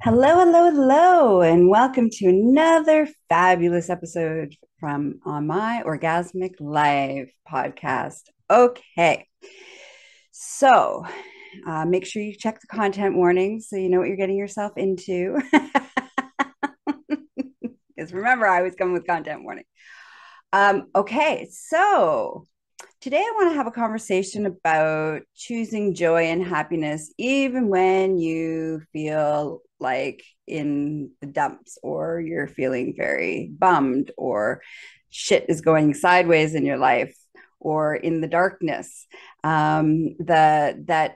Hello, hello, hello, and welcome to another fabulous episode from On My Orgasmic Life podcast. Okay, so make sure you check the content warnings so you know what you're getting yourself into. Because remember, I always come with content warning. Okay, so today I want to have a conversation about choosing joy and happiness, even when you feel like in the dumps or you're feeling very bummed or shit is going sideways in your life or in the darkness. That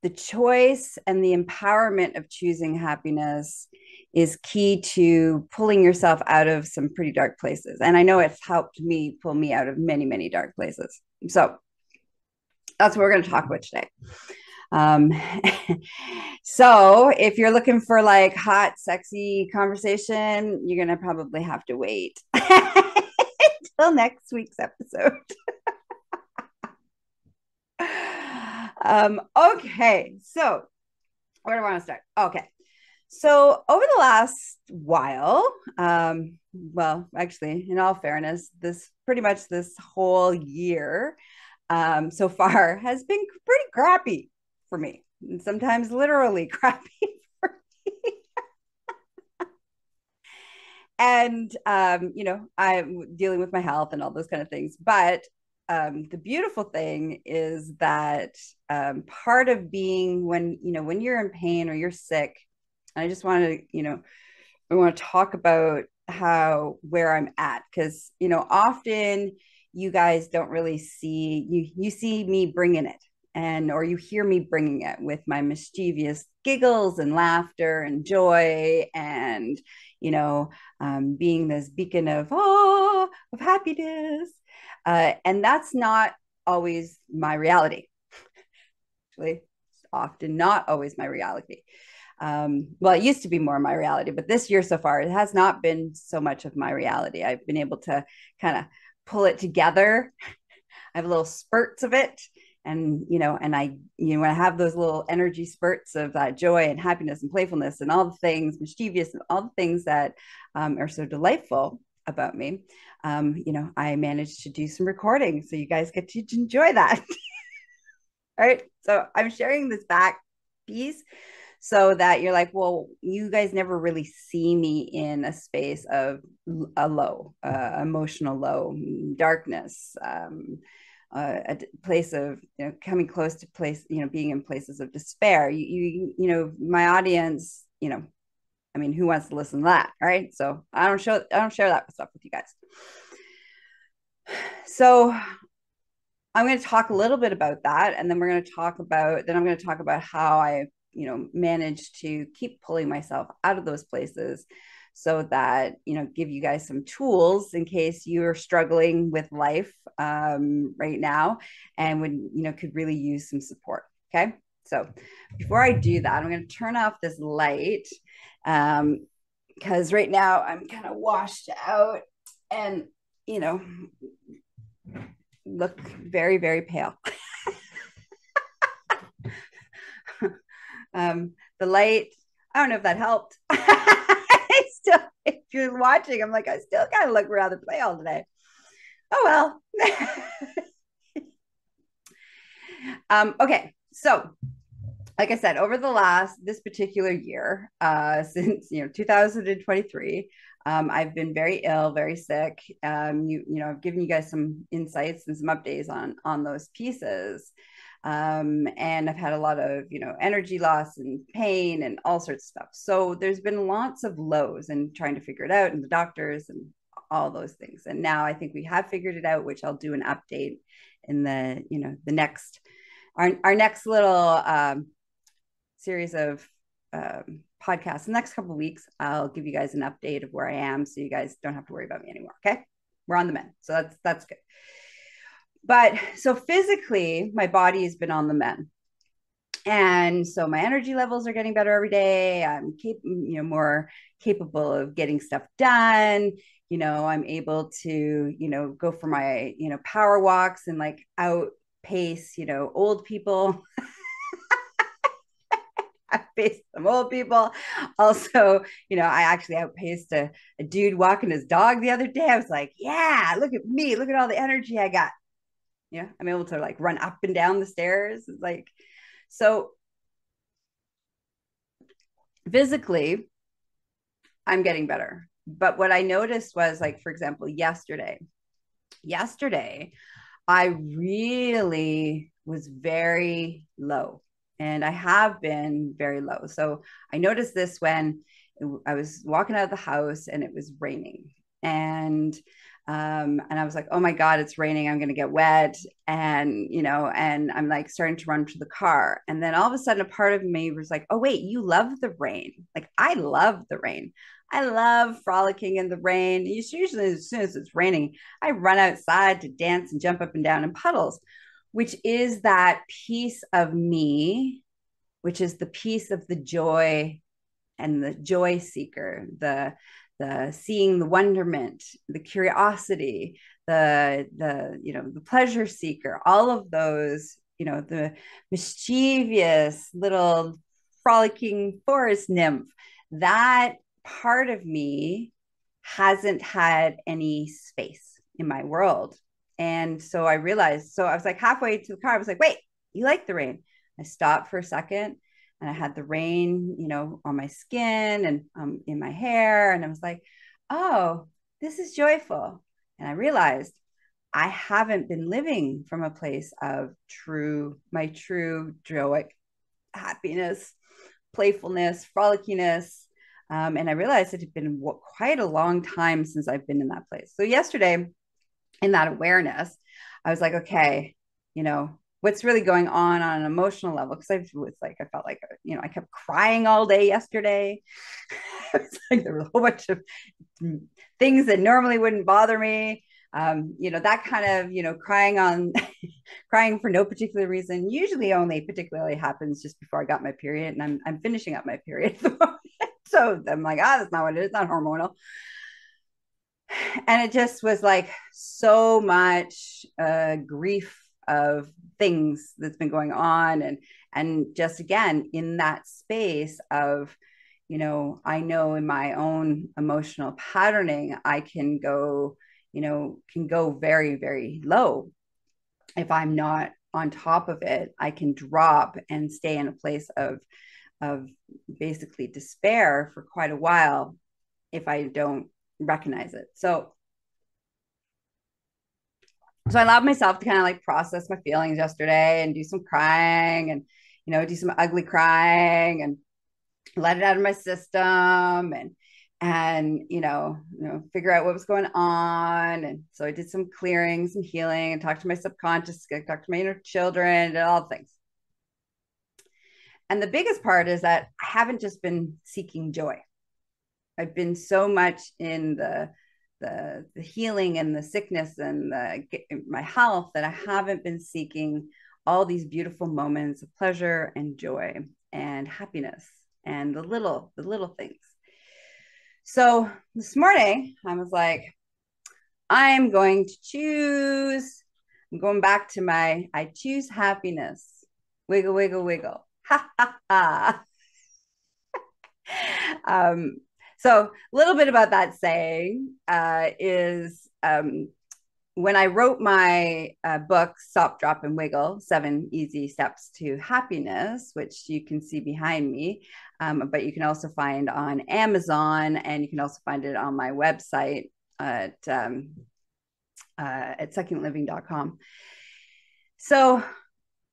the choice and the empowerment of choosing happiness is key to pulling yourself out of some pretty dark places. And I know it's helped me pull me out of many, many dark places. So that's what we're going to talk about today. Um, so if you're looking for like hot, sexy conversation, you're going to probably have to wait until next week's episode. Okay, so where do I want to start? Okay, so over the last while, well, actually, in all fairness, this pretty much this whole year so far has been pretty crappy for me, and sometimes literally crappy for me. And I'm dealing with my health and all those kind of things. But the beautiful thing is that part of being when you're in pain or you're sick, and I just want to, I want to talk about how where I'm at because often you guys don't really see you see me bringing it and or you hear me bringing it with my mischievous giggles and laughter and joy and being this beacon of happiness, and that's not always my reality. Actually, it's often not always my reality. Well, it used to be more my reality, but this year so far, it has not been so much of my reality. I've been able to kind of pull it together. I have little spurts of it. And when I have those little energy spurts of joy and happiness and playfulness and all the things, mischievous and all the things that are so delightful about me, I managed to do some recording. So you guys get to enjoy that. All right. So I'm sharing this back piece so that you're like, well, you guys never really see me in a space of a low, emotional low, darkness, a place of coming close to place, being in places of despair. My audience, I mean, who wants to listen to that, right? So I don't share that stuff with you guys. So I'm going to talk a little bit about that, and then I'm going to talk about how I managed to keep pulling myself out of those places so that give you guys some tools in case you're struggling with life right now and would could really use some support. Okay, so before I do that, I'm going to turn off this light because right now I'm kind of washed out and you know look very, very pale. The light, I don't know if that helped. I still, if you're watching, I'm like, I still kind of look rather pale today. Oh well. Okay, so like I said, over this particular year, since 2023, I've been very ill, very sick. I've given you guys some insights and some updates on those pieces, and I've had a lot of energy loss and pain and all sorts of stuff. So there's been lots of lows and trying to figure it out, and the doctors and all those things. And now I think we have figured it out, which I'll do an update in the next our next little series of podcasts. The next couple of weeks, I'll give you guys an update of where I am, so you guys don't have to worry about me anymore. Okay, we're on the mend, so that's good. But so physically, my body has been on the mend, and so my energy levels are getting better every day. I'm more capable of getting stuff done. I'm able to go for my power walks and like outpace old people. I paced some old people. Also, I actually outpaced a dude walking his dog the other day. I was like, yeah, look at me. Look at all the energy I got. I'm able to like run up and down the stairs. It's like, so physically, I'm getting better. But what I noticed was, like, for example, yesterday, I really was very low, and I have been very low. So I noticed this when I was walking out of the house and it was raining, and I was like, oh my God, it's raining. I'm going to get wet. And I'm like starting to run to the car. And then all of a sudden, a part of me was like, oh, wait, you love the rain. Like, I love the rain. I love frolicking in the rain. Usually, as soon as it's raining, I run outside to dance and jump up and down in puddles, which is that piece of me, which is the piece of the joy and the joy seeker, the seeing the wonderment, the curiosity, the pleasure seeker, all of those, the mischievous little frolicking forest nymph. That part of me hasn't had any space in my world. And so I realized, so I was like halfway to the car, I was like, wait, you like the rain? I stopped for a second and I had the rain, on my skin and in my hair. And I was like, oh, this is joyful. And I realized I haven't been living from a place of my true joy, happiness, playfulness, frolickiness. And I realized it had been quite a long time since I've been in that place. So yesterday, in that awareness, I was like, okay, what's really going on an emotional level? Because I felt like, I kept crying all day yesterday. It's like there was a whole bunch of things that normally wouldn't bother me. That kind of, crying for no particular reason, usually only particularly happens just before I got my period. And I'm finishing up my period at the moment. So I'm like, that's not what it is. It's not hormonal. And it just was like so much grief of things that's been going on, and just again in that space of, I know in my own emotional patterning I can go very, very low. If I'm not on top of it, I can drop and stay in a place of basically despair for quite a while if I don't recognize it. So I allowed myself to kind of like process my feelings yesterday and do some crying and, do some ugly crying and let it out of my system and figure out what was going on. And so I did some clearing, some healing, and talked to my subconscious, talked to my inner children, and all the things. And the biggest part is that I haven't just been seeking joy. I've been so much in the healing and the sickness and my health that I haven't been seeking all these beautiful moments of pleasure and joy and happiness and the little things. So this morning I was like, I'm going to choose. I'm going back to I choose happiness. Wiggle, wiggle, wiggle. Ha ha ha. So a little bit about that saying is when I wrote my book, Stop, Drop, and Wiggle, 7 Easy Steps to Happiness, which you can see behind me, but you can also find on Amazon, and you can also find it on my website at succulentliving.com. So,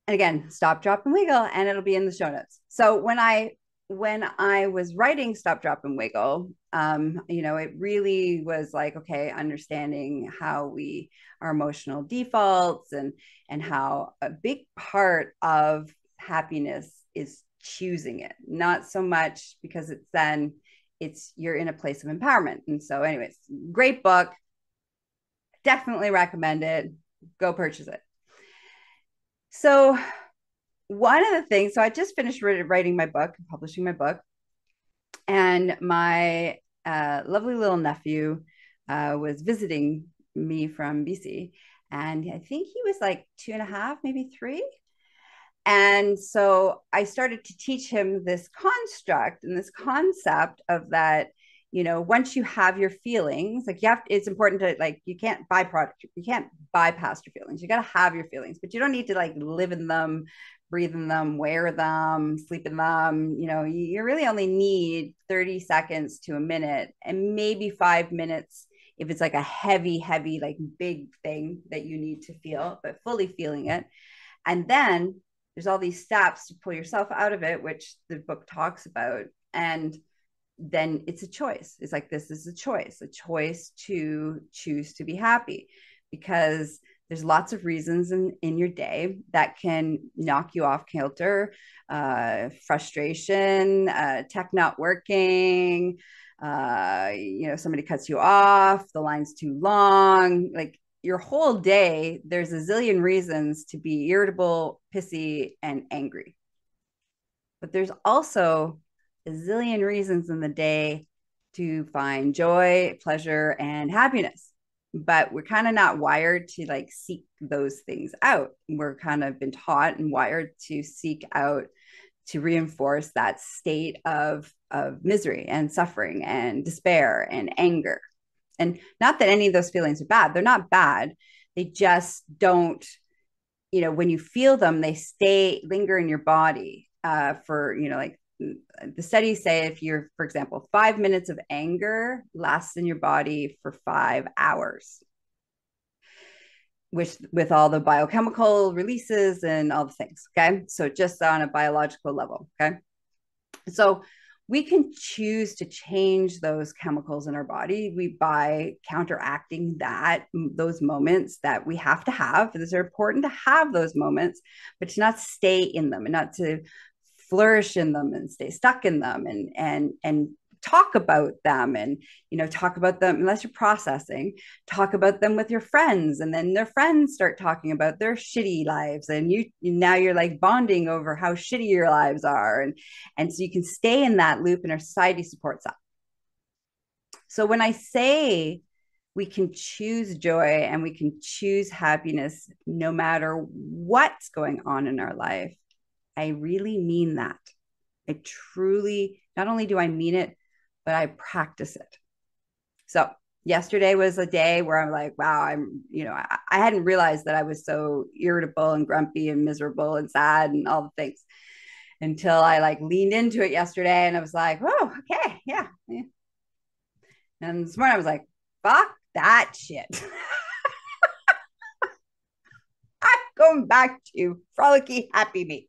and again, Stop, Drop, and Wiggle, and it'll be in the show notes. So when I was writing Stop, Drop, and Wiggle, it really was like, okay, understanding how our emotional defaults and how a big part of happiness is choosing it, not so much because you're in a place of empowerment. And so anyways, great book. Definitely recommend it. Go purchase it. So one of the things, so I just finished writing my book, publishing my book, and my lovely little nephew was visiting me from BC, and I think he was like 2.5, maybe 3. And so I started to teach him this construct and this concept of that, once you have your feelings, like it's important to, like, you can't bypass your feelings. You got to have your feelings, but you don't need to like live in them, breathe in them, wear them, sleep in them. You really only need 30 seconds to a minute, and maybe 5 minutes if it's like a heavy, like big thing that you need to feel, but fully feeling it. And then there's all these steps to pull yourself out of it, which the book talks about. And then it's a choice. It's like, this is a choice to choose to be happy, because there's lots of reasons in your day that can knock you off kilter. Frustration, tech not working, somebody cuts you off, the line's too long, like your whole day, there's a zillion reasons to be irritable, pissy, and angry. But there's also a zillion reasons in the day to find joy, pleasure, and happiness. But we're kind of not wired to like seek those things out. We're kind of been taught and wired to seek out, to reinforce that state of misery and suffering and despair and anger. And not that any of those feelings are bad. They're not bad. They just don't, when you feel them, they linger in your body for, like the studies say, if you're, for example, 5 minutes of anger lasts in your body for 5 hours, with all the biochemical releases and all the things. Okay. So just on a biological level. Okay. So we can choose to change those chemicals in our body by counteracting those moments that we have to have. These are important to have those moments, but to not stay in them and not to flourish in them and stay stuck in them, and talk about them, and talk about them unless you're processing, talk about them with your friends, and then their friends start talking about their shitty lives, and now you're like bonding over how shitty your lives are, and so you can stay in that loop, and our society supports that. So when I say we can choose joy and we can choose happiness no matter what's going on in our life, I really mean that. I truly, not only do I mean it, but I practice it. So yesterday was a day where I'm like, wow, I hadn't realized that I was so irritable and grumpy and miserable and sad and all the things, until I like leaned into it yesterday, and I was like, oh, okay, yeah. And this morning I was like, fuck that shit. I'm going back to frolicky, happy me.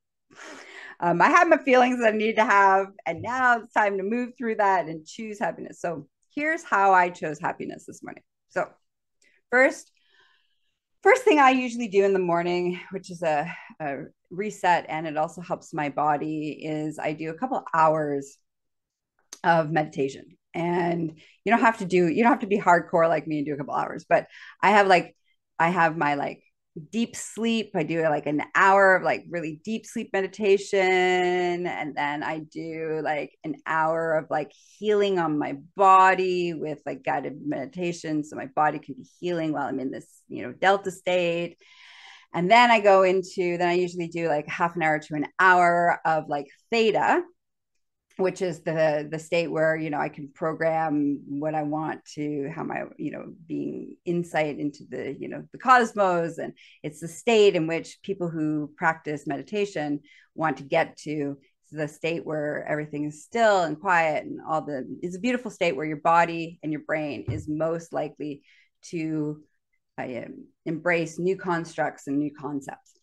I had my feelings that I needed to have, and now it's time to move through that and choose happiness. So here's how I chose happiness this morning. So first thing I usually do in the morning, which is a reset, and it also helps my body, is I do a couple hours of meditation. And you don't have to be hardcore like me and do a couple hours, but I have my like deep sleep. I do like an hour of like really deep sleep meditation, and then I do like an hour of like healing on my body with like guided meditation, so my body can be healing while I'm in this delta state. And then I usually do like half an hour to an hour of like theta, which is the state where I can program what I want to, how my being insight into the cosmos. And it's the state in which people who practice meditation want to get to, the state where everything is still and quiet, and it's a beautiful state where your body and your brain is most likely to embrace new constructs and new concepts.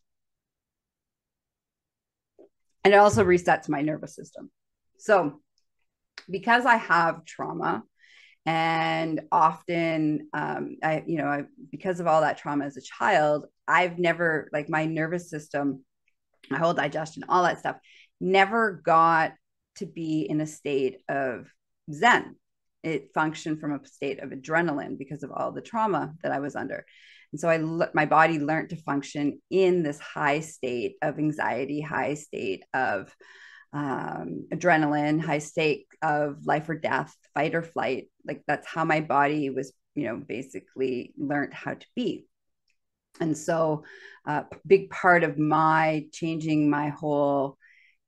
And it also resets my nervous system. So because I have trauma, and often because of all that trauma as a child, I've never, like, my nervous system, my whole digestion, all that stuff, never got to be in a state of Zen. It functioned from a state of adrenaline because of all the trauma that I was under. And so my body learned to function in this high state of anxiety, high state of adrenaline, high state of life or death, fight or flight. Like, that's how my body was, basically learned how to be. And so a big part of my changing my whole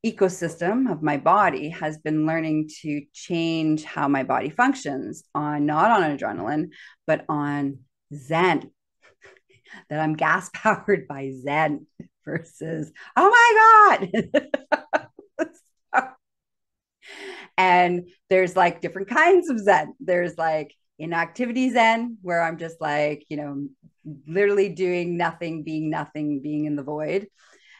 ecosystem of my body has been learning to change how my body functions on not on adrenaline, but on Zen, that I'm gas powered by Zen versus, oh my God. And there's like different kinds of Zen. There's like inactivity Zen, where I'm just like, literally doing nothing, being in the void.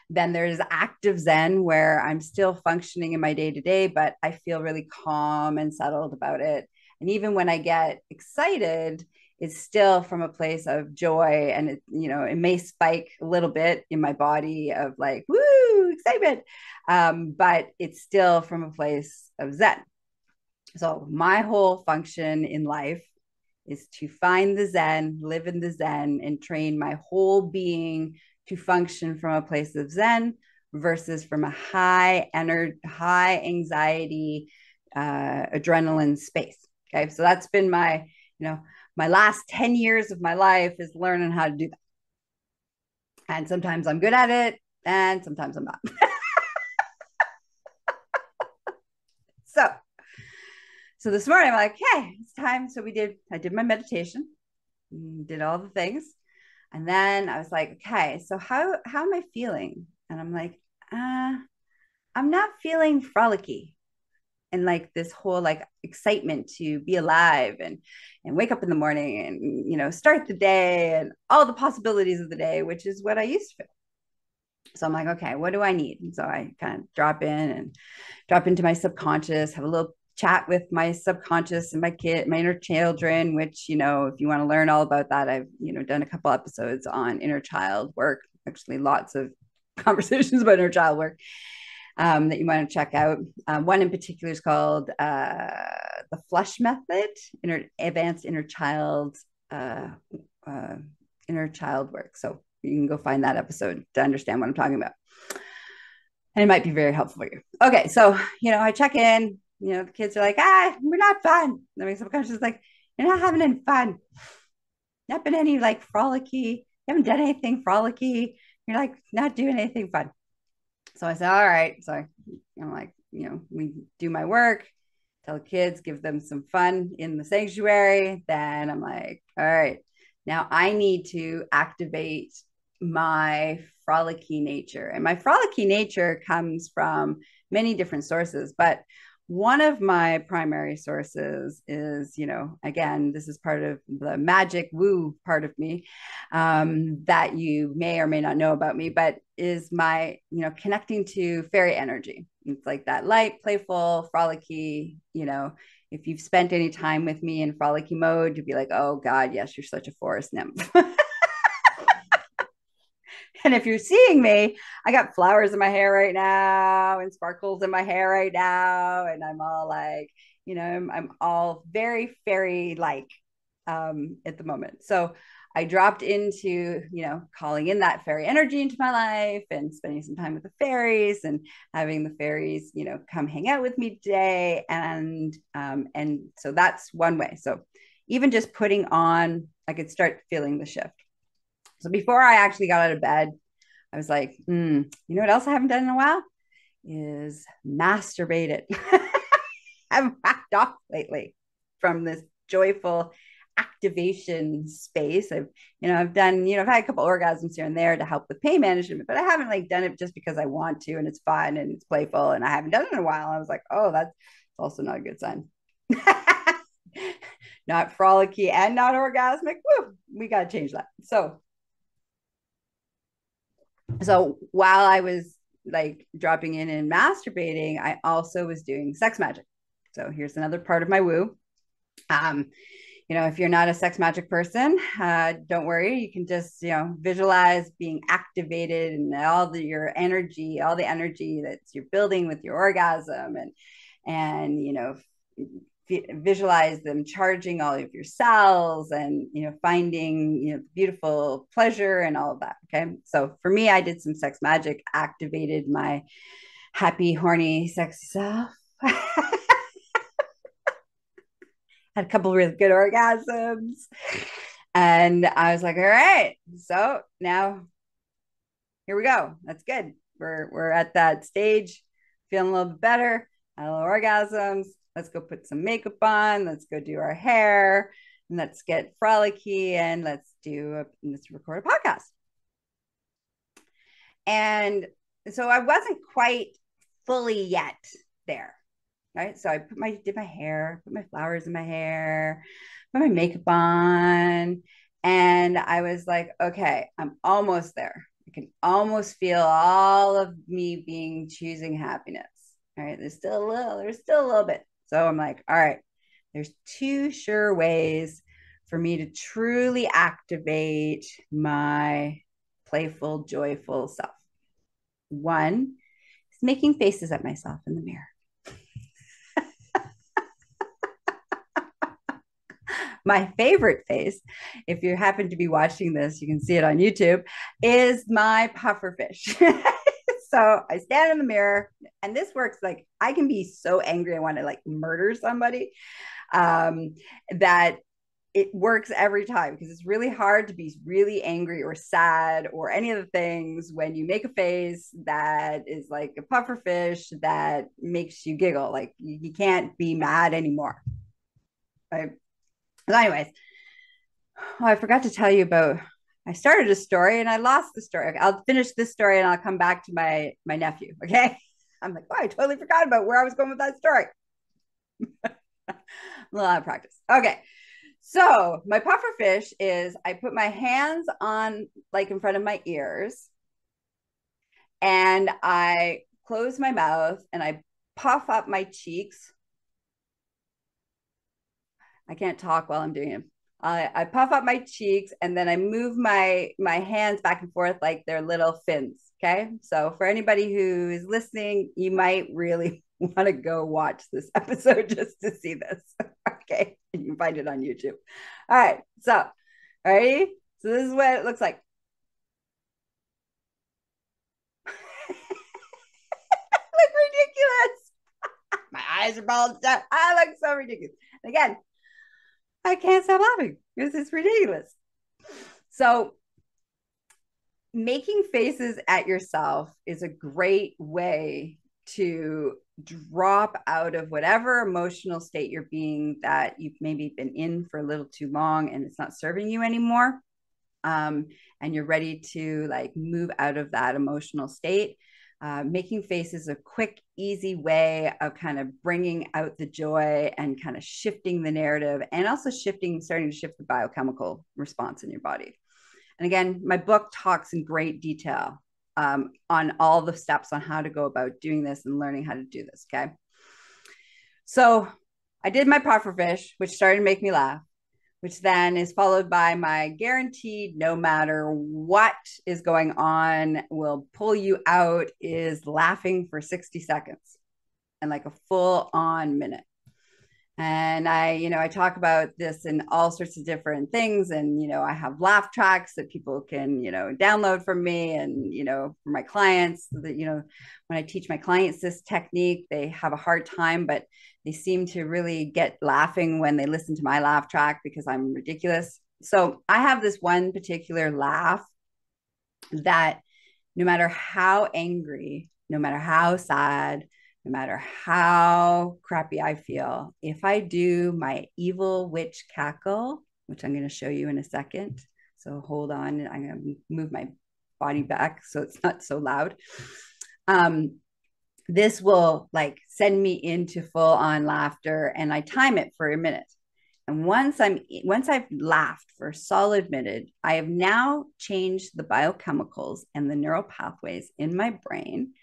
Then there's active Zen, where I'm still functioning in my day to day, but I feel really calm and settled about it. And even when I get excited, it's still from a place of joy. And it may spike a little bit in my body of like, woo, excitement. But it's still from a place of Zen. So my whole function in life is to find the Zen, live in the Zen, and train my whole being to function from a place of Zen versus from a high energy, high anxiety, adrenaline space. Okay, so that's been my last 10 years of my life is learning how to do that. And sometimes I'm good at it, and sometimes I'm not. so so this morning I'm like, hey, it's time. So I did my meditation, did all the things. And then I was like, okay, so how am I feeling? And I'm like, I'm not feeling frolicky and like this whole like excitement to be alive and wake up in the morning and start the day and all the possibilities of the day, which is what I used to feel. So I'm like, okay, what do I need? And so I kind of drop into my subconscious, have a little chat with my subconscious and my inner children, which, if you want to learn all about that, I've, done a couple episodes on inner child work, actually lots of conversations about inner child work that you want to check out. One in particular is called the Flush Method, Advanced uh, uh, Inner Child Work. So you can go find that episode to understand what I'm talking about. And it might be very helpful for you. Okay, so I check in. The kids are like, we're not fun. That makes subconscious like, you're not having any fun. Not been any like frolicky. You haven't done anything frolicky. You're like not doing anything fun. So I said, all right. So I'm like, we do my work, tell the kids, give them some fun in the sanctuary. Then I'm like, all right, now I need to activate my frolicky nature. And my frolicky nature comes from many different sources, but one of my primary sources is, again, this is part of the magic woo part of me, that you may or may not know about me, but is my, connecting to fairy energy. It's like that light, playful, frolicky, if you've spent any time with me in frolicky mode, you'd be like, oh God, yes, you're such a forest nymph. And if you're seeing me, I got flowers in my hair right now and sparkles in my hair right now. And I'm all like, I'm all very fairy like at the moment. So I dropped into, calling in that fairy energy into my life and spending some time with the fairies and having the fairies, come hang out with me today. And so that's one way. So even just putting on, I could start feeling the shift. So before I actually got out of bed, I was like, you know what else I haven't done in a while is masturbated. I've whacked off lately from this joyful activation space. I've done, I've had a couple orgasms here and there to help with pain management, but I haven't like done it just because I want to and it's fun and it's playful and I haven't done it in a while. I was like, oh, that's also not a good sign. Not frolicky and not orgasmic. Woo, we got to change that. So while I was like dropping in and masturbating, I also was doing sex magic. So here's another part of my woo. If you're not a sex magic person, don't worry. You can just, visualize being activated and your energy, all the energy that you're building with your orgasm and visualize them charging all of your cells and finding beautiful pleasure and all of that. Okay, so for me, I did some sex magic, activated my happy, horny, sexy self. Had a couple really good orgasms, And I was like, all right, so now here we go. That's good. We're at that stage, feeling a little bit better, had a little orgasms. Let's go put some makeup on. Let's go do our hair. And let's get frolicky and let's record a podcast. And so I wasn't quite fully yet there. Right. So I did my hair, put my flowers in my hair, put my makeup on. And I was like, okay, I'm almost there. I can almost feel all of me being choosing happiness. All right. There's still a little bit. So I'm like, all right, there's two sure ways for me to truly activate my playful, joyful self. One is making faces at myself in the mirror. My favorite face, if you happen to be watching this, you can see it on YouTube, is my puffer fish. So I stand in the mirror, and this works. Like, I can be so angry, I want to like murder somebody, that it works every time, because it's really hard to be really angry or sad or any of the things when you make a face that is like a puffer fish that makes you giggle. Like, you can't be mad anymore. Right? So anyways, I forgot to tell you about. I started a story and I lost the story. I'll finish this story and I'll come back to my nephew. Okay. I'm like, oh, I totally forgot about where I was going with that story. A little out of practice. Okay. So my puffer fish is I put my hands on like in front of my ears and I close my mouth and I puff up my cheeks. I can't talk while I'm doing it. I puff up my cheeks and then I move my hands back and forth like they're little fins. Okay. So for anybody who is listening, you might really want to go watch this episode just to see this. Okay. And you can find it on YouTube. All right. So, ready? So this is what it looks like. I look ridiculous. My eyes are bald. I look so ridiculous. And again, I can't stop laughing because it's ridiculous. So making faces at yourself is a great way to drop out of whatever emotional state you're being that you've maybe been in for a little too long and it's not serving you anymore. And you're ready to like move out of that emotional state. Making faces a quick, easy way of kind of bringing out the joy and kind of shifting the narrative, and also starting to shift the biochemical response in your body. And again, my book talks in great detail on all the steps on how to go about doing this and learning how to do this. Okay. So I did my puffer fish, which started to make me laugh, which then is followed by my guaranteed, no matter what is going on, will pull you out, is laughing for 60 seconds and like a full on minute. And I talk about this in all sorts of different things. And, I have laugh tracks that people can, download from me. And, for my clients that, when I teach my clients this technique, they have a hard time, but they seem to really get laughing when they listen to my laugh track because I'm ridiculous. So I have this one particular laugh that no matter how angry, no matter how sad, no matter how crappy I feel, if I do my evil witch cackle, which I'm going to show you in a second. So hold on, I'm going to move my body back so it's not so loud. This will like send me into full on laughter, and I time it for a minute. And once I've laughed for a solid minute, I have now changed the biochemicals and the neural pathways in my brain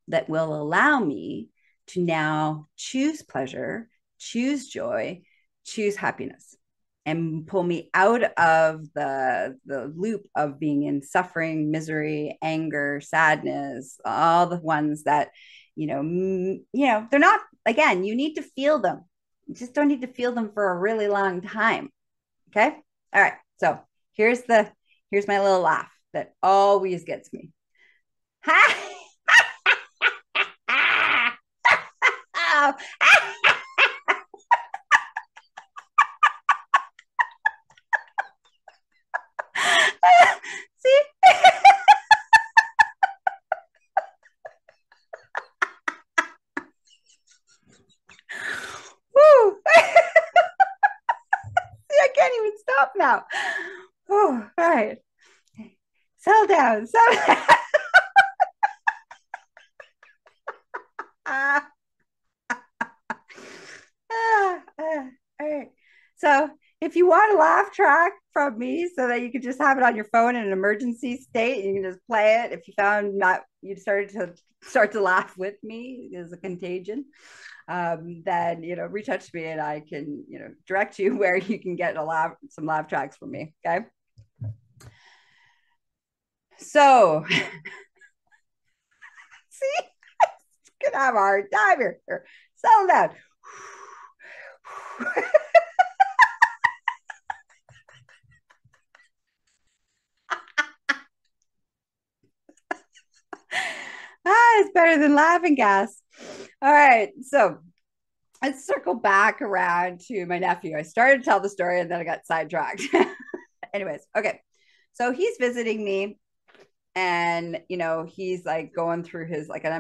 that will allow me to now choose pleasure, choose joy, choose happiness, and pull me out of the loop of being in suffering, misery, anger, sadness, all the ones that, they're not, again, you need to feel them. You just don't need to feel them for a really long time. Okay. All right. So here's my little laugh that always gets me. Ha! stop now. Oh, all right. Settle down. Settle down. Ah, all right. So if you want a laugh track from me so that you can just have it on your phone in an emergency state, you can just play it. If you found not you start to laugh with me is a contagion, then reach out to me and I can direct you where you can get some laugh tracks from me. Okay. So see, gonna have a hard time here. Settle down. It's better than laughing gas. All right, so let's circle back around to my nephew. I started to tell the story and then I got sidetracked. Anyways, okay. So he's visiting me and he's like going through his like, and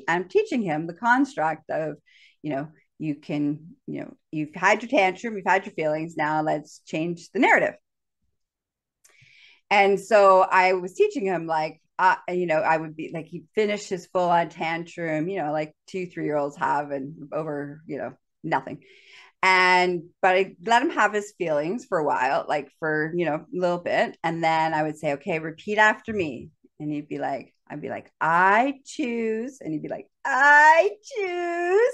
I'm teaching him the construct of, you can, you've had your tantrum, you've had your feelings. Now let's change the narrative. And so I was teaching him like, I would be like, he'd finish his full on tantrum, like 2, 3 year olds have, and over, nothing. But I let him have his feelings for a while, like for, a little bit. And then I would say, okay, repeat after me. And I'd be like, I choose. And he'd be like, I choose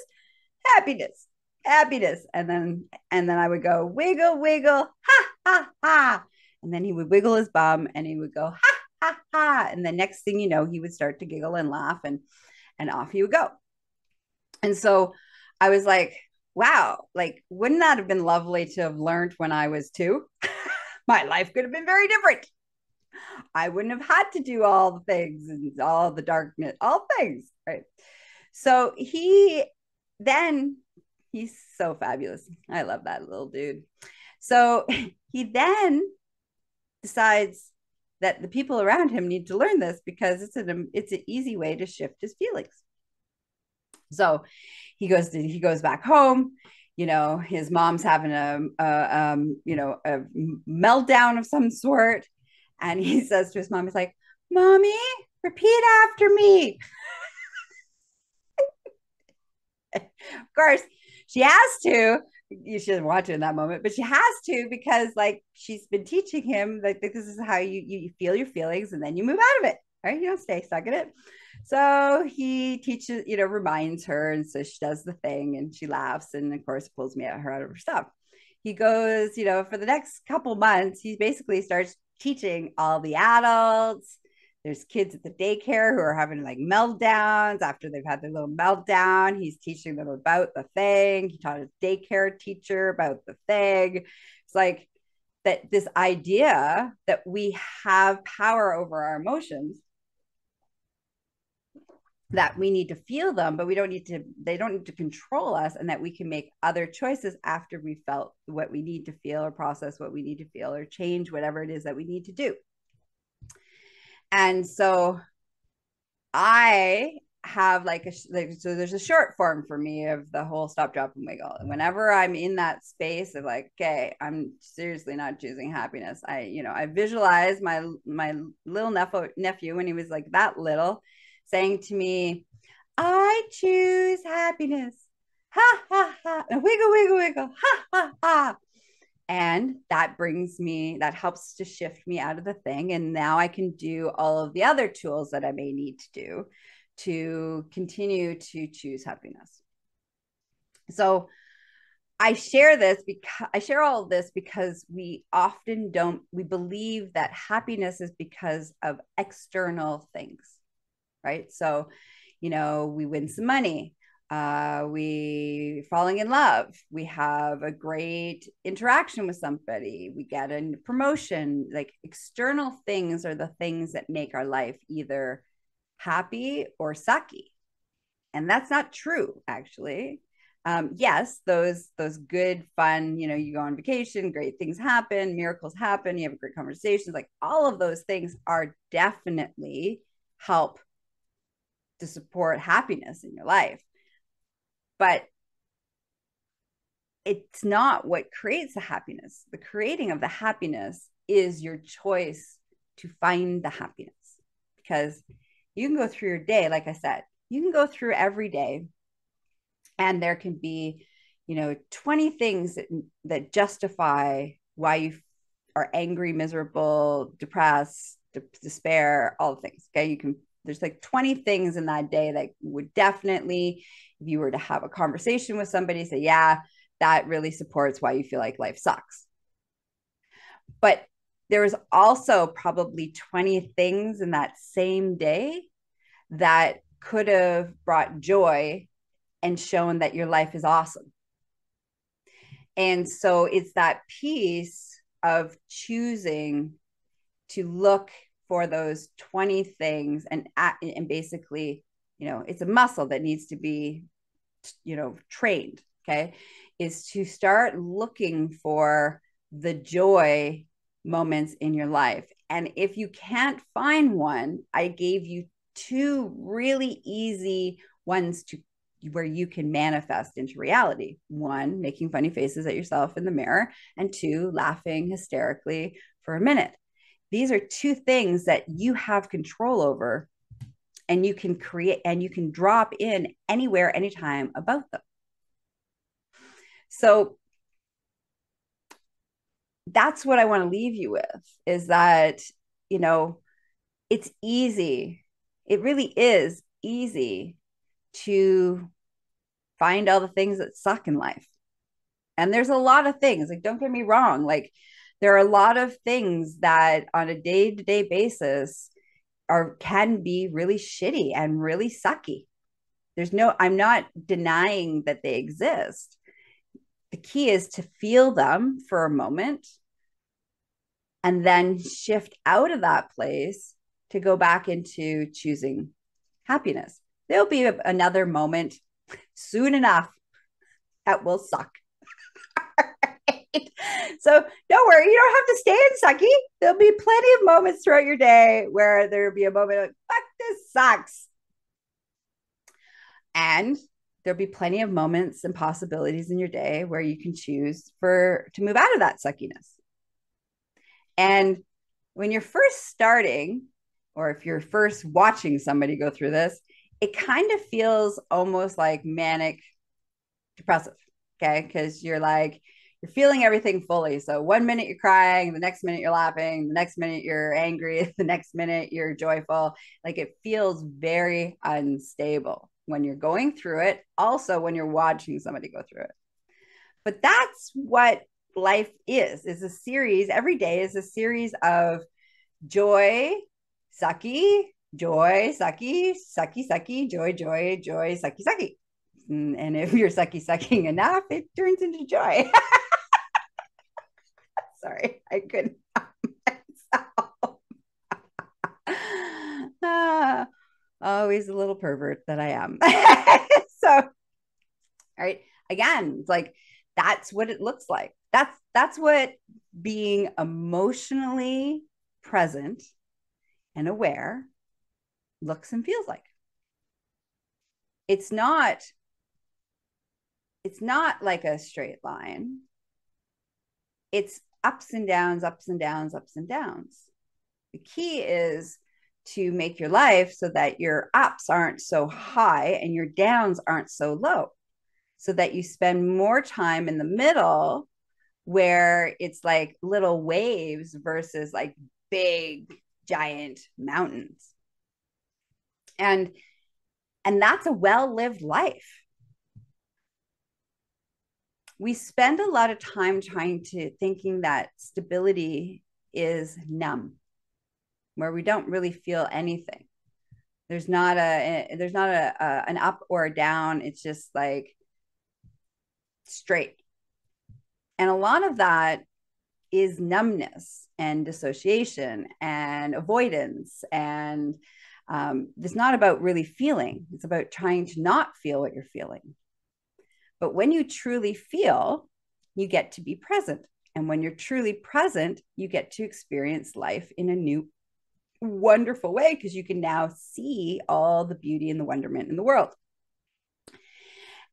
happiness, happiness. And then I would go, wiggle, wiggle, ha, ha, ha. And then he would wiggle his bum and he would go, ha, ha, ha. And the next thing you know, he would start to giggle and laugh and off he would go. And so I was like, wow, like, wouldn't that have been lovely to have learned when I was 2? My life could have been very different. I wouldn't have had to do all the things and all the darkness, all things, right? So he's so fabulous. I love that little dude. So he then decides that the people around him need to learn this because it's an easy way to shift his feelings. So he goes back home. His mom's having a meltdown of some sort, and he says to his mom, he's like, "Mommy, repeat after me." Of course, she has to. She doesn't want to in that moment, but she has to because like she's been teaching him like this is how you feel your feelings and then you move out of it. Right? You don't stay stuck in it. So he teaches, reminds her, and so she does the thing and she laughs and of course pulls her out of her stuff. He goes, for the next couple months, he basically starts teaching all the adults. There's kids at the daycare who are having like meltdowns after they've had their little meltdown. He's teaching them about the thing. He taught his daycare teacher about the thing. It's like that this idea that we have power over our emotions, that we need to feel them, but they don't need to control us, and that we can make other choices after we felt what we need to feel or process what we need to feel or change whatever it is that we need to do. And so I have so there's a short form for me of the whole stop, drop, and wiggle. And whenever I'm in that space of like, okay, I'm seriously not choosing happiness. I visualize my little nephew when he was like that little saying to me, I choose happiness. Ha ha ha. And wiggle, wiggle, wiggle. Ha ha ha. And that helps to shift me out of the thing. And now I can do all of the other tools that I may need to do to continue to choose happiness. So I share all of this because we believe that happiness is because of external things, right? So, we win some money, we falling in love, we have a great interaction with somebody, we get a promotion. Like external things are the things that make our life either happy or sucky. And that's not true, actually. Yes, those good, fun, you go on vacation, great things happen, miracles happen, you have great conversations, like all of those things are definitely help to support happiness in your life. But it's not what creates the happiness. The creating of the happiness is your choice to find the happiness. Because you can go through your day, like I said, you can go through every day and there can be, 20 things that justify why you are angry, miserable, depressed, despair, all the things. Okay. There's like 20 things in that day that would definitely, if you were to have a conversation with somebody, say, yeah, that really supports why you feel like life sucks. But there's also probably 20 things in that same day that could have brought joy and shown that your life is awesome. And so it's that piece of choosing to look for those 20 things and basically, it's a muscle that needs to be, trained. Okay. Is to start looking for the joy moments in your life. And if you can't find one, I gave you two really easy ones to where you can manifest into reality. One, making funny faces at yourself in the mirror, and two, laughing hysterically for a minute. These are two things that you have control over, and you can create and you can drop in anywhere, anytime about them. So that's what I want to leave you with, is that, it's easy. It really is easy to find all the things that suck in life. And there's a lot of things, like, don't get me wrong. Like, there are a lot of things that on a day-to-day basis can be really shitty and really sucky. I'm not denying that they exist. The key is to feel them for a moment and then shift out of that place to go back into choosing happiness. There'll be another moment soon enough that will suck. So don't worry, you don't have to stay in sucky. There'll be plenty of moments throughout your day where there'll be a moment like, fuck, this sucks. And there'll be plenty of moments and possibilities in your day where you can choose to move out of that suckiness. And when you're first starting, or if you're first watching somebody go through this, it kind of feels almost like manic depressive. Okay. Because you're feeling everything fully. So 1 minute you're crying, the next minute you're laughing, the next minute you're angry, the next minute you're joyful. Like, it feels very unstable when you're going through it. Also, when you're watching somebody go through it. But that's what life is a series. Every day is a series of joy, sucky, joy, sucky, sucky, sucky, joy, joy, joy, sucky, sucky. And if you're sucky sucking enough, it turns into joy. Sorry, I couldn't help myself. Always a little pervert that I am. So, all right, again, it's like, that's what it looks like. That's what being emotionally present and aware looks and feels like. It's not like a straight line. It's ups and downs, ups and downs, ups and downs. The key is to make your life so that your ups aren't so high and your downs aren't so low, so that you spend more time in the middle, where it's like little waves versus like big giant mountains. And that's a well-lived life. We spend a lot of time thinking that stability is numb, where we don't really feel anything. There's not an up or a down. It's just like straight. And a lot of that is numbness and dissociation and avoidance. And it's not about really feeling. It's about trying to not feel what you're feeling. But when you truly feel, you get to be present. And when you're truly present, you get to experience life in a new, wonderful way, because you can now see all the beauty and the wonderment in the world.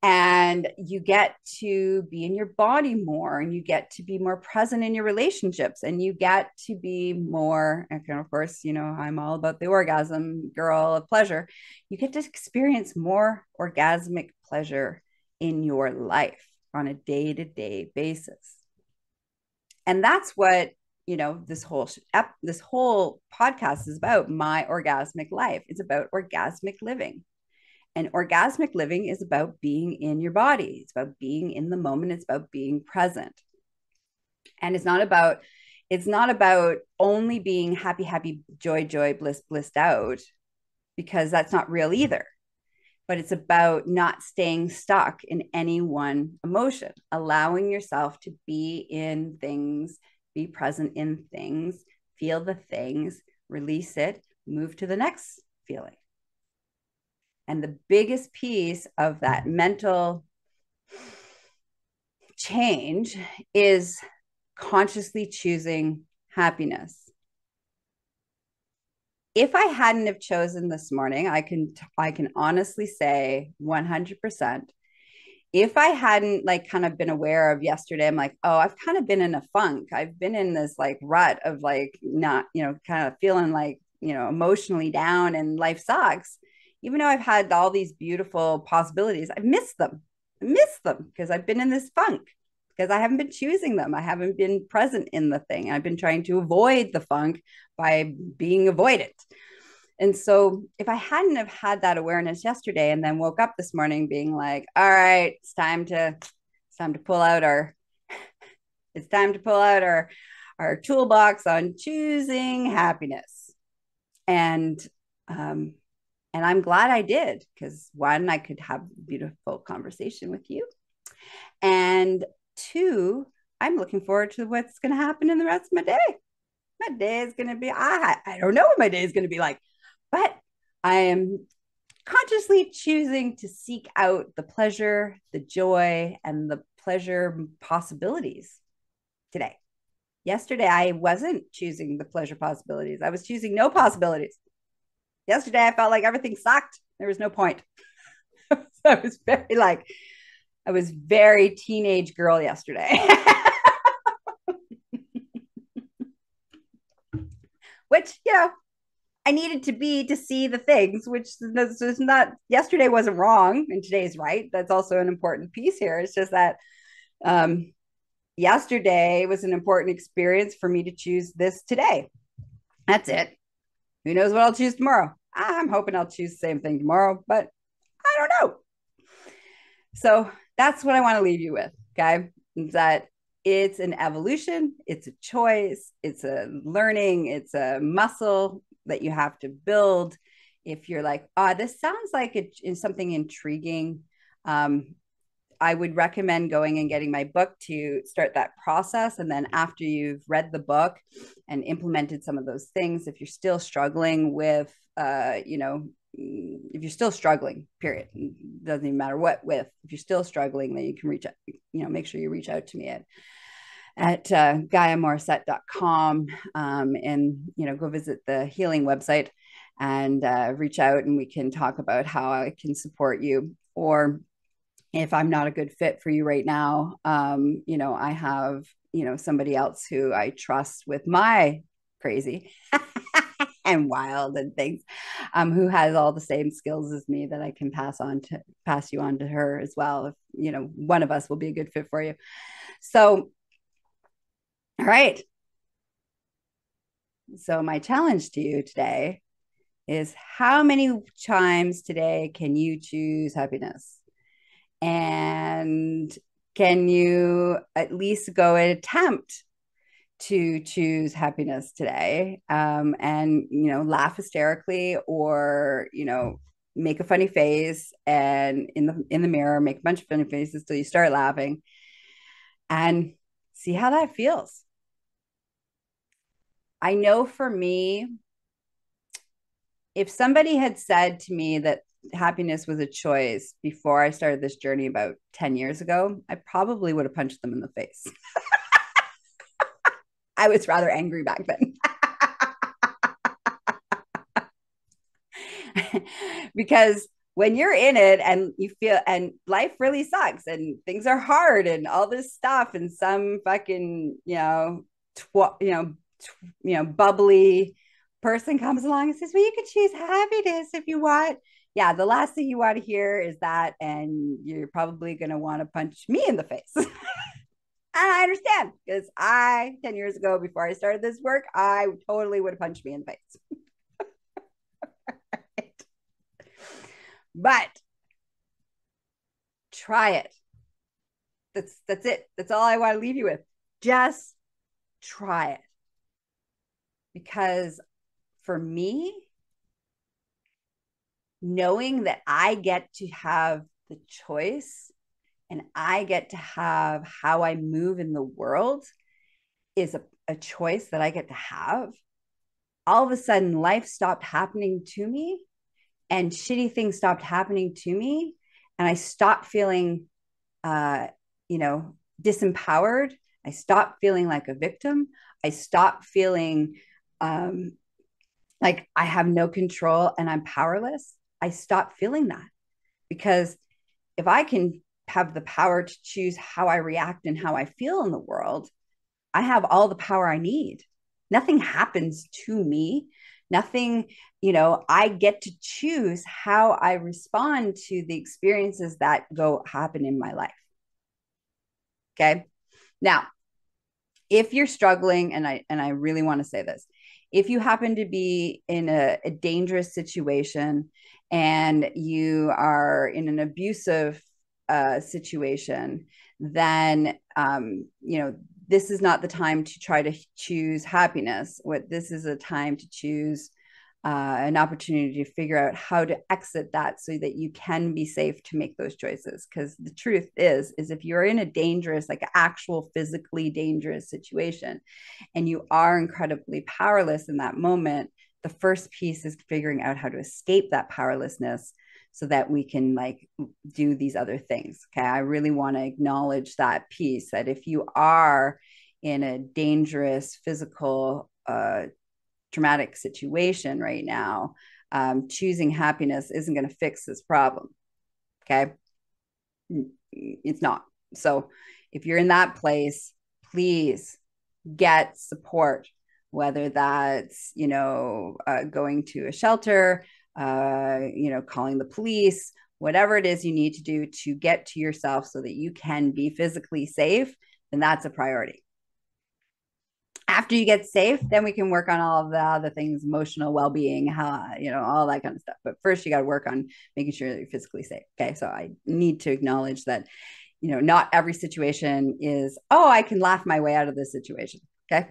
and you get to be in your body more, and you get to be more present in your relationships, and you get to be more, and of course, I'm all about the orgasm girl of pleasure. You get to experience more orgasmic pleasure in your life on a day-to-day basis. And that's what this whole podcast is about. My orgasmic life. It's about orgasmic living. And orgasmic living is about being in your body. It's about being in the moment. It's about being present. And it's not about only being happy, happy, joy, joy, bliss, blissed out, because that's not real either. But it's about not staying stuck in any one emotion, allowing yourself to be in things, be present in things, feel the things, release it, move to the next feeling. And the biggest piece of that mental change is consciously choosing happiness. If I hadn't have chosen this morning, I can honestly say 100%. If I hadn't like kind of been aware of yesterday, I'm like, oh, I've kind of been in a funk. I've been in this like rut of like not, kind of feeling like, emotionally down and life sucks. Even though I've had all these beautiful possibilities, I've missed them. I miss them because I've been in this funk, because I haven't been choosing them. I haven't been present in the thing. I've been trying to avoid the funk by being avoidant. And so if I hadn't have had that awareness yesterday and then woke up this morning being like, all right, it's time to pull out our toolbox on choosing happiness. And and I'm glad I did, because one, I could have a beautiful conversation with you. And two, I'm looking forward to what's going to happen in the rest of my day. My day is going to be, I don't know what my day is going to be like, but I am consciously choosing to seek out the pleasure, the joy, and the pleasure possibilities today. Yesterday, I wasn't choosing the pleasure possibilities. I was choosing no possibilities. Yesterday, I felt like everything sucked. There was no point. So I was very teenage girl yesterday. Which, I needed to be to see the things, which is not, yesterday wasn't wrong and today's right. That's also an important piece here. It's just that yesterday was an important experience for me to choose this today. That's it. Who knows what I'll choose tomorrow? I'm hoping I'll choose the same thing tomorrow, but I don't know. So that's what I want to leave you with, okay? Is that it's an evolution, it's a choice, it's a learning, it's a muscle that you have to build. If you're like, this sounds like it's something intriguing, I would recommend going and getting my book to start that process. And then after you've read the book and implemented some of those things, if you're still struggling with, if you're still struggling, period, it doesn't even matter what with, if you're still struggling, then you can reach out, make sure you reach out to me at GaiaMorissette.com, and, go visit the healing website and reach out, and we can talk about how I can support you. Or if I'm not a good fit for you right now, I have, somebody else who I trust with my crazy and wild and things, who has all the same skills as me, that I can pass you on to her as well. If, one of us will be a good fit for you. So, all right. So my challenge to you today is, how many times today can you choose happiness? And can you at least go and attempt to choose happiness today, and laugh hysterically, or make a funny face, and in the mirror make a bunch of funny faces till you start laughing, and see how that feels. I know for me, if somebody had said to me that happiness was a choice before I started this journey about 10 years ago, I probably would have punched them in the face. I was rather angry back then. Because when you're in it and you feel, and life really sucks and things are hard and all this stuff, and some fucking, bubbly person comes along and says, well, you could choose happiness if you want. Yeah, the last thing you want to hear is that, and you're probably going to want to punch me in the face. And I understand, because 10 years ago, before I started this work, I totally would have punched me in the face. But try it. That's it. That's all I want to leave you with. Just try it. Because for me, knowing that I get to have the choice and I get to have how I move in the world is a choice that I get to have. All of a sudden, life stopped happening to me and shitty things stopped happening to me. And I stopped feeling, disempowered. I stopped feeling like a victim. I stopped feeling like I have no control and I'm powerless. I stopped feeling that, because if I can have the power to choose how I react and how I feel in the world, I have all the power I need. Nothing happens to me. Nothing, I get to choose how I respond to the experiences that happen in my life. Okay. Now, if you're struggling, and I really want to say this, if you happen to be in a dangerous situation and you are in an abusive situation, then this is not the time to try to choose happiness. This is a time to choose an opportunity to figure out how to exit that so that you can be safe to make those choices. Because the truth is if you're in a dangerous, like actual physically dangerous situation, and you are incredibly powerless in that moment, the first piece is figuring out how to escape that powerlessness so that we can do these other things. Okay. I really want to acknowledge that piece, that if you are in a dangerous physical, traumatic situation right now, choosing happiness isn't going to fix this problem. Okay. It's not. So if you're in that place, please get support, whether that's, going to a shelter, calling the police, whatever it is you need to do to get to yourself so that you can be physically safe, then that's a priority. After you get safe, then we can work on all of the other things, emotional well-being, all that kind of stuff. But first you got to work on making sure that you're physically safe. Okay. So I need to acknowledge that, not every situation is, oh, I can laugh my way out of this situation. Okay.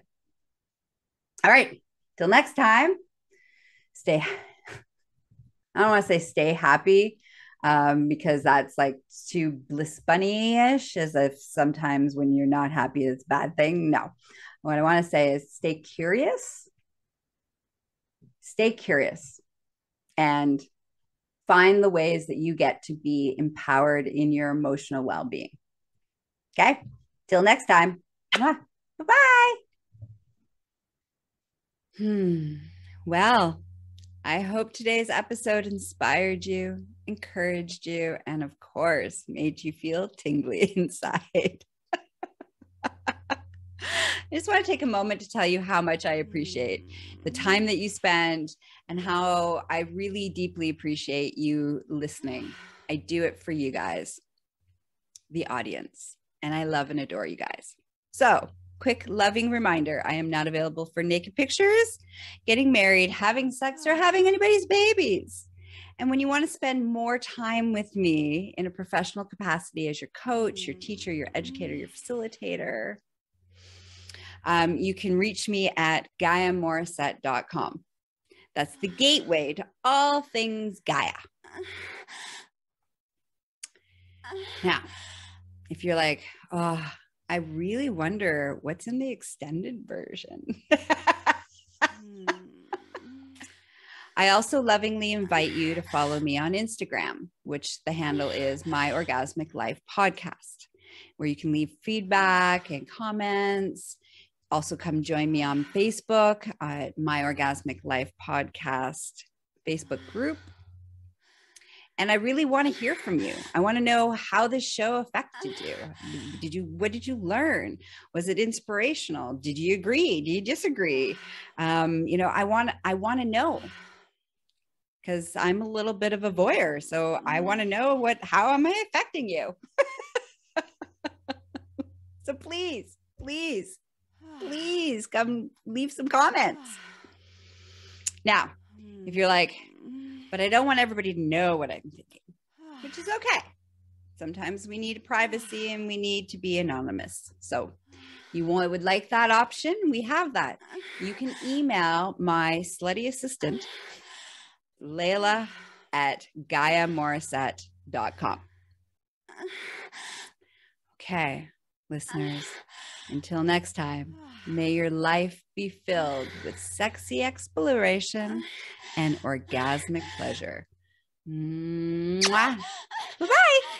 All right. Till next time, I don't want to say stay happy, because that's like too bliss bunny-ish, as if sometimes when you're not happy, it's a bad thing. No. What I want to say is stay curious and find the ways that you get to be empowered in your emotional well-being. Okay. Till next time. Bye-bye. Well, I hope today's episode inspired you, encouraged you, and of course, made you feel tingly inside. I just want to take a moment to tell you how much I appreciate the time that you spend and how I really deeply appreciate you listening. I do it for you guys, the audience, and I love and adore you guys. So, quick loving reminder, I am not available for naked pictures, getting married, having sex, or having anybody's babies. And when you want to spend more time with me in a professional capacity as your coach, your teacher, your educator, your facilitator, you can reach me at GaiaMorissette.com. That's the gateway to all things Gaia. Now, if you're like, oh, I really wonder what's in the extended version. I also lovingly invite you to follow me on Instagram, which the handle is My Orgasmic Life Podcast, where you can leave feedback and comments. Also come join me on Facebook at My Orgasmic Life Podcast Facebook group. And I really want to hear from you. I want to know how this show affected you. What did you learn? Was it inspirational? Did you agree? Do you disagree? I want to know, because I'm a little bit of a voyeur. So I want to know how am I affecting you? So please come leave some comments. Now, if you're like, but I don't want everybody to know what I'm thinking, which is okay. Sometimes we need privacy and we need to be anonymous. So you would like that option? We have that. You can email my slutty assistant, Layla at GaiaMorissette.com. Okay, listeners, until next time, may your life be filled with sexy exploration and orgasmic pleasure. Mwah. Bye-bye.